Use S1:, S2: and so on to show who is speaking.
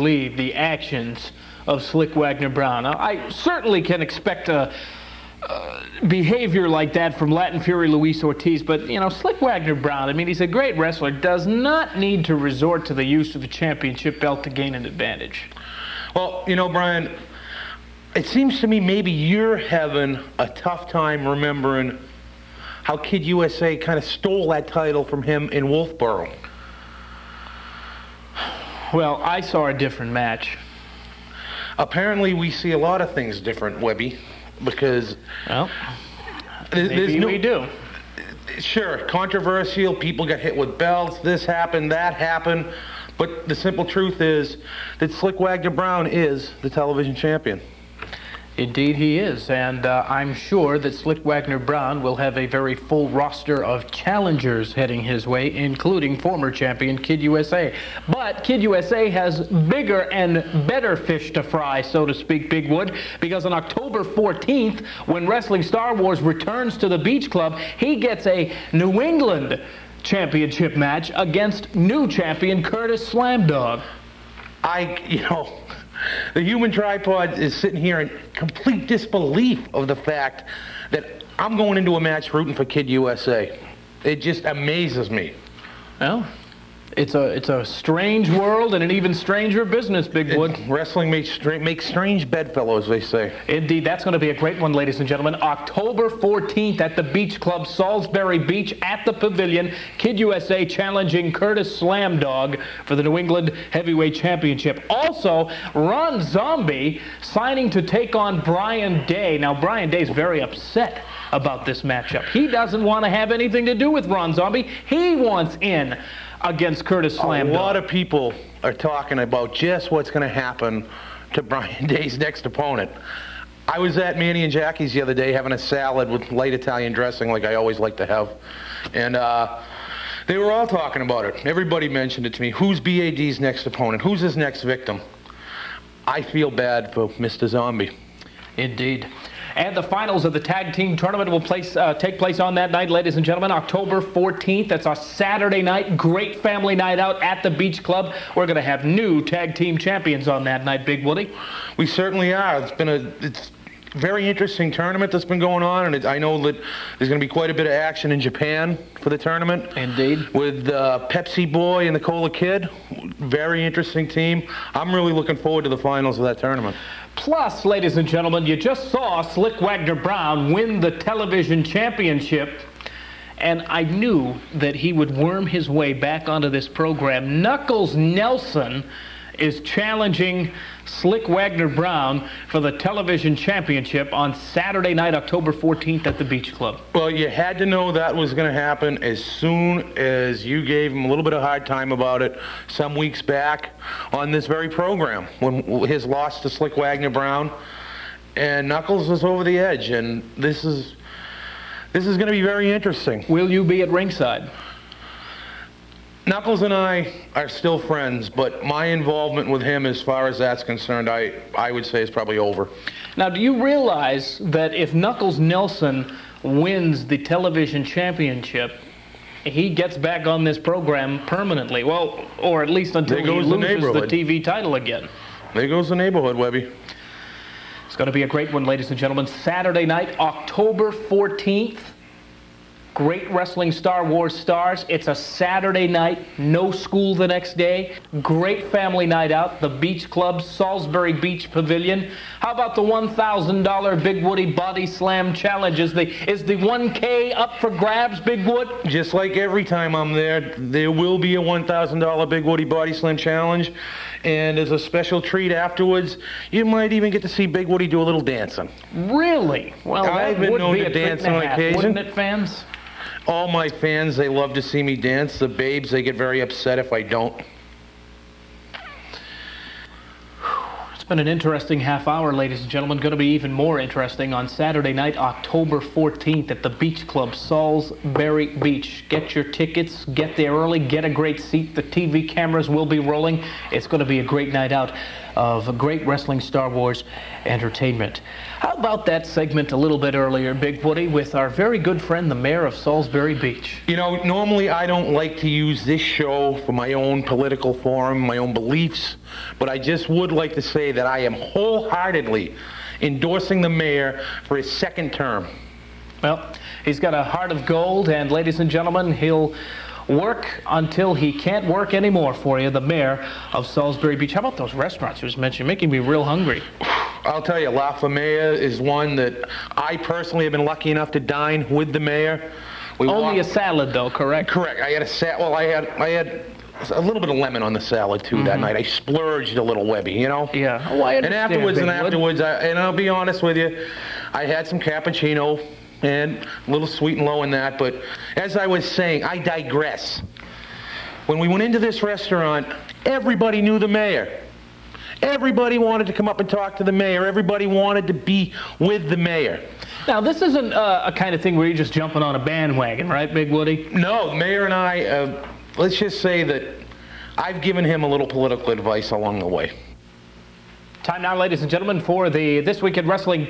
S1: believe the actions of Slick Wagner Brown. Now, I certainly can expect a behavior like that from Latin Fury Luis Ortiz, but, you know, Slick Wagner Brown, I mean, he's a great wrestler, does not need to resort to the use of a championship belt to gain an advantage.
S2: Well, you know, Brian, it seems to me maybe you're having a tough time remembering how Kid USA kind of stole that title from him in Wolfboro.
S1: Well, I saw a different match.
S2: Apparently, we see a lot of things different, Webby, because...
S1: Well, maybe we do.
S2: Sure, controversial, people got hit with belts, this happened, that happened, but the simple truth is that Slick Wagner Brown is the television champion.
S1: Indeed he is, and I'm sure that Slick Wagner Brown will have a very full roster of challengers heading his way, including former champion Kid USA. But Kid USA has bigger and better fish to fry, so to speak, Big Wood, because on October 14th, when Wrestling Star Wars returns to the Beach Club, he gets a New England championship match against new champion Curtis Slam Dog.
S2: The human tripod is sitting here in complete disbelief of the fact that I'm going into a match rooting for Kid USA. It just amazes me.
S1: Well, it's a strange world and an even stranger business, Big Wood.
S2: Wrestling makes strange bedfellows, they say.
S1: Indeed, that's going to be a great one, ladies and gentlemen. October 14th at the Beach Club, Salisbury Beach, at the Pavilion. Kid USA challenging Curtis Slam Dog for the New England Heavyweight Championship. Also, Ron Zombie signing to take on Brian Day. Now, Brian Day's very upset about this matchup. He doesn't want to have anything to do with Ron Zombie. He wants in against Curtis Slam Dog.
S2: A lot of people are talking about just what's going to happen to Brian Day's next opponent. I was at Manny and Jackie's the other day having a salad with light Italian dressing like I always like to have. And they were all talking about it. Everybody mentioned it to me. Who's BAD's next opponent? Who's his next victim? I feel bad for Mr. Zombie.
S1: Indeed. And the finals of the tag team tournament will take place on that night, ladies and gentlemen, October 14th. That's a Saturday night, great family night out at the Beach Club. We're going to have new tag team champions on that night, Big Woody.
S2: We certainly are. It's a very interesting tournament that's been going on, and I know that there's going to be quite a bit of action in Japan for the tournament.
S1: Indeed.
S2: With Pepsi Boy and the Cola Kid. Very interesting team. I'm really looking forward to the finals of that tournament.
S1: Plus, ladies and gentlemen, you just saw Slick Wagner Brown win the television championship, and I knew that he would worm his way back onto this program. Knuckles Nelson is challenging Slick Wagner Brown for the television championship on Saturday night, October 14th at the Beach Club.
S2: Well, you had to know that was going to happen as soon as you gave him a little bit of hard time about it some weeks back on this very program when his loss to Slick Wagner Brown. And Knuckles was over the edge, and this is going to be very interesting.
S1: Will you be at ringside?
S2: Knuckles and I are still friends, but my involvement with him as far as that's concerned, I would say is probably over.
S1: Now, do you realize that if Knuckles Nelson wins the television championship, he gets back on this program permanently? Well, or at least until he loses the TV title again.
S2: There goes the neighborhood, Webby.
S1: It's going to be a great one, ladies and gentlemen. Saturday night, October 14th. Great Wrestling Star Wars stars. It's a Saturday night, no school the next day. Great family night out, the Beach Club, Salisbury Beach Pavilion. How about the $1,000 Big Woody Body Slam Challenge? Is the 1K up for grabs, Big Wood?
S2: Just like every time I'm there, there will be a $1,000 Big Woody Body Slam Challenge. And as a special treat afterwards, you might even get to see Big Woody do a little dancing.
S1: Really? Well,
S2: I've been known to dance on occasion.
S1: Wouldn't it, fans?
S2: All my fans, they love to see me dance. The babes, they get very upset if I don't.
S1: It's been an interesting half hour, ladies and gentlemen. Going to be even more interesting on Saturday night, October 14th at the Beach Club, Salisbury Beach. Get your tickets, get there early, get a great seat. The TV cameras will be rolling. It's going to be a great night out of great Wrestling Star Wars entertainment. How about that segment a little bit earlier, Big Woody, with our very good friend, the mayor of Salisbury Beach?
S2: You know, normally I don't like to use this show for my own political forum, my own beliefs. But I just would like to say that I am wholeheartedly endorsing the mayor for his second term.
S1: Well, he's got a heart of gold, and ladies and gentlemen, he'll work until he can't work anymore for you, the mayor of Salisbury Beach. How about those restaurants you was mentioning? Making me real hungry.
S2: I'll tell you, La Famea is one that I personally have been lucky enough to dine with the mayor.
S1: Only a salad, though, correct?
S2: Correct. I had a well, I had a little bit of lemon on the salad too that night. I splurged a little, Webby, you know.
S1: Yeah. Oh, I understand.
S2: And afterwards, and I'll be honest with you, I had some cappuccino and a little sweet and low in that. But as I was saying, I digress. When we went into this restaurant, everybody knew the mayor. Everybody wanted to come up and talk to the mayor. Everybody wanted to be with the mayor.
S1: Now, this isn't a kind of thing where you're just jumping on a bandwagon, right, Big Woody?
S2: No, the mayor and I, let's just say that I've given him a little political advice along the way.
S1: Time now, ladies and gentlemen, for the This Week in Wrestling